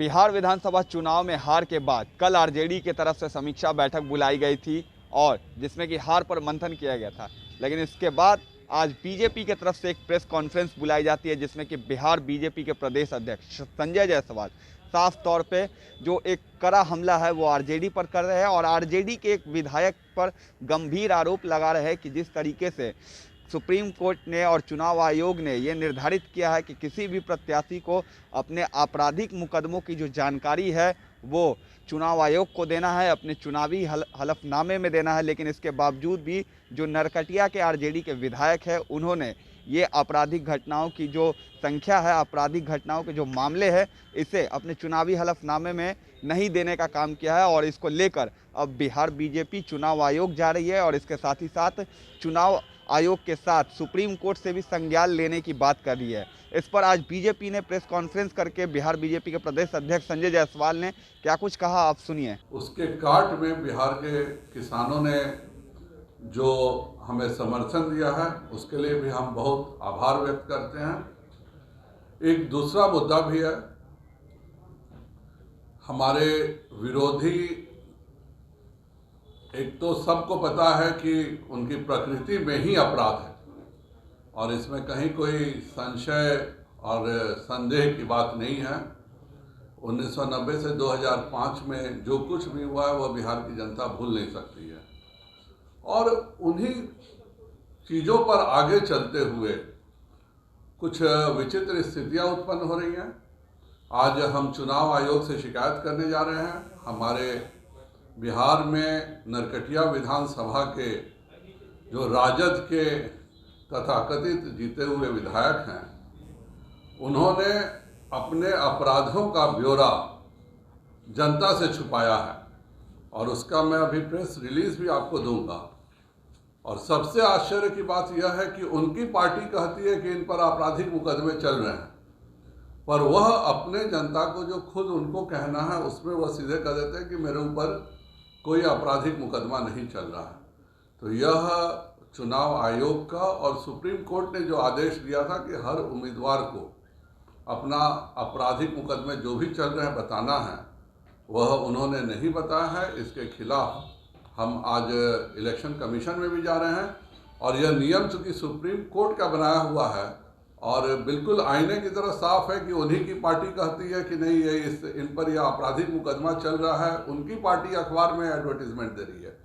बिहार विधानसभा चुनाव में हार के बाद कल आरजेडी की तरफ से समीक्षा बैठक बुलाई गई थी और जिसमें कि हार पर मंथन किया गया था। लेकिन इसके बाद आज बीजेपी की तरफ से एक प्रेस कॉन्फ्रेंस बुलाई जाती है जिसमें कि बिहार बीजेपी के प्रदेश अध्यक्ष संजय जायसवाल साफ तौर पे जो एक कड़ा हमला है वो आरजेडी पर कर रहे हैं और आरजेडी के एक विधायक पर गंभीर आरोप लगा रहे हैं कि जिस तरीके से सुप्रीम कोर्ट ने और चुनाव आयोग ने ये निर्धारित किया है कि किसी भी प्रत्याशी को अपने आपराधिक मुकदमों की जो जानकारी है वो चुनाव आयोग को देना है, अपने चुनावी हलफनामे में देना है। लेकिन इसके बावजूद भी जो नरकटिया के आरजेडी के विधायक हैं उन्होंने ये आपराधिक घटनाओं की जो संख्या है, आपराधिक घटनाओं के जो मामले हैं, इसे अपने चुनावी हलफनामे में नहीं देने का काम किया है और इसको लेकर अब बिहार बीजेपी चुनाव आयोग जा रही है और इसके साथ ही साथ चुनाव आयोग के साथ सुप्रीम कोर्ट से भी संज्ञान लेने की बात कर रही है। इस पर आज बीजेपी ने प्रेस कॉन्फ्रेंस करके बिहार बीजेपी के प्रदेश अध्यक्ष संजय जायसवाल ने क्या कुछ कहा, आप सुनिए। उसके काट में बिहार के किसानों ने जो हमें समर्थन दिया है उसके लिए भी हम बहुत आभार व्यक्त करते हैं। एक दूसरा मुद्दा भी है, हमारे विरोधी, एक तो सबको पता है कि उनकी प्रकृति में ही अपराध है और इसमें कहीं कोई संशय और संदेह की बात नहीं है। 1990 से 2005 में जो कुछ भी हुआ है वह बिहार की जनता भूल नहीं सकती है और उन्हीं चीज़ों पर आगे चलते हुए कुछ विचित्र स्थितियां उत्पन्न हो रही हैं। आज हम चुनाव आयोग से शिकायत करने जा रहे हैं। हमारे बिहार में नरकटिया विधानसभा के जो राजद के तथाकथित जीते हुए विधायक हैं, उन्होंने अपने अपराधों का ब्यौरा जनता से छुपाया है और उसका मैं अभी प्रेस रिलीज भी आपको दूंगा। और सबसे आश्चर्य की बात यह है कि उनकी पार्टी कहती है कि इन पर आपराधिक मुकदमे चल रहे हैं, पर वह अपने जनता को जो खुद उनको कहना है उसमें वह सीधे कह देते हैं कि मेरे ऊपर कोई आपराधिक मुकदमा नहीं चल रहा है। तो यह चुनाव आयोग का और सुप्रीम कोर्ट ने जो आदेश दिया था कि हर उम्मीदवार को अपना आपराधिक मुकदमे जो भी चल रहे हैं बताना है, वह उन्होंने नहीं बताया है। इसके खिलाफ हम आज इलेक्शन कमीशन में भी जा रहे हैं और यह नियम चूँकि सुप्रीम कोर्ट का बनाया हुआ है और बिल्कुल आईने की तरह साफ है कि उन्हीं की पार्टी कहती है कि नहीं ये इन पर यह आपराधिक मुकदमा चल रहा है, उनकी पार्टी अखबार में एडवर्टीजमेंट दे रही है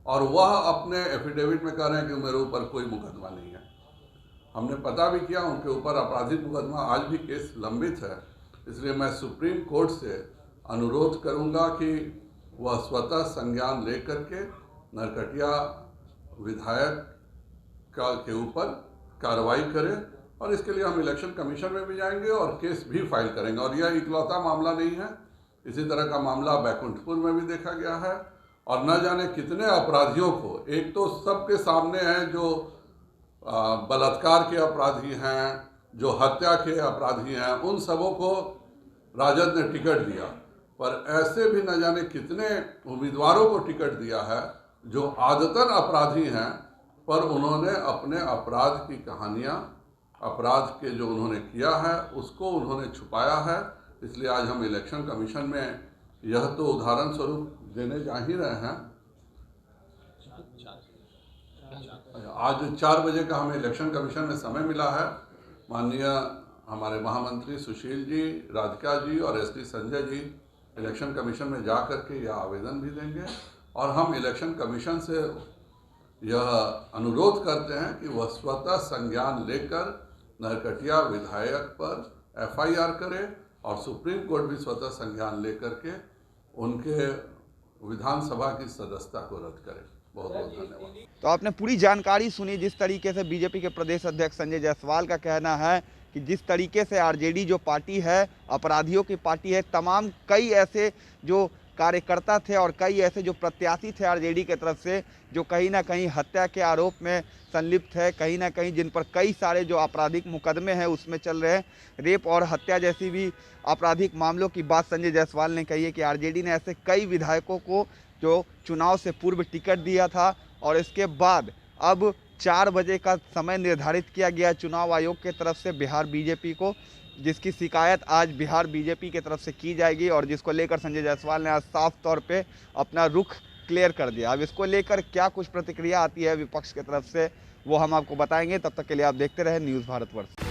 और वह अपने एफिडेविट में कह रहे हैं कि मेरे ऊपर कोई मुकदमा नहीं है। हमने पता भी किया, उनके ऊपर आपराधिक मुकदमा आज भी केस लंबित है। इसलिए मैं सुप्रीम कोर्ट से अनुरोध करूंगा कि वह स्वतः संज्ञान लेकर के नरकटिया विधायक के ऊपर कार्रवाई करे और इसके लिए हम इलेक्शन कमीशन में भी जाएंगे और केस भी फाइल करेंगे। और यह इकलौता मामला नहीं है, इसी तरह का मामला बैकुंठपुर में भी देखा गया है और न जाने कितने अपराधियों को, एक तो सबके सामने है जो बलात्कार के अपराधी हैं, जो हत्या के अपराधी हैं, उन सबों को राजद ने टिकट दिया, पर ऐसे भी न जाने कितने उम्मीदवारों को टिकट दिया है जो आदतन अपराधी हैं, पर उन्होंने अपने अपराध की कहानियाँ, अपराध के जो उन्होंने किया है उसको उन्होंने छुपाया है। इसलिए आज हम इलेक्शन कमीशन में यह तो उदाहरण स्वरूप देने जा ही रहे हैं। आज 4 बजे का हमें इलेक्शन कमीशन में समय मिला है। माननीय हमारे महामंत्री सुशील जी, राधिका जी और SP Sanjay ji election commission में जा करके यह आवेदन भी देंगे और हम इलेक्शन कमीशन से यह अनुरोध करते हैं कि वह स्वतः संज्ञान लेकर नरकटिया विधायक पर एफआईआर करे और सुप्रीम कोर्ट भी स्वतः संज्ञान लेकर के उनके विधानसभा की सदस्यता को रद्द करे। बहुत बहुत धन्यवाद। तो आपने पूरी जानकारी सुनी। जिस तरीके से बीजेपी के प्रदेश अध्यक्ष संजय जायसवाल का कहना है कि जिस तरीके से आरजेडी जो पार्टी है अपराधियों की पार्टी है, तमाम कई ऐसे जो कार्यकर्ता थे और कई ऐसे जो प्रत्याशी थे आरजेडी की तरफ से जो कहीं ना कहीं हत्या के आरोप में संलिप्त है, कहीं ना कहीं जिन पर कई सारे जो आपराधिक मुकदमे हैं उसमें चल रहे हैं, रेप और हत्या जैसी भी आपराधिक मामलों की बात संजय जायसवाल ने कही है कि आरजेडी ने ऐसे कई विधायकों को जो चुनाव से पूर्व टिकट दिया था और इसके बाद अब 4 बजे का समय निर्धारित किया गया चुनाव आयोग के तरफ से बिहार बीजेपी को, जिसकी शिकायत आज बिहार बीजेपी की तरफ से की जाएगी और जिसको लेकर संजय जायसवाल ने आज साफ तौर पे अपना रुख क्लियर कर दिया। अब इसको लेकर क्या कुछ प्रतिक्रिया आती है विपक्ष की तरफ से वो हम आपको बताएंगे। तब तक के लिए आप देखते रहे न्यूज़ भारतवर्ष।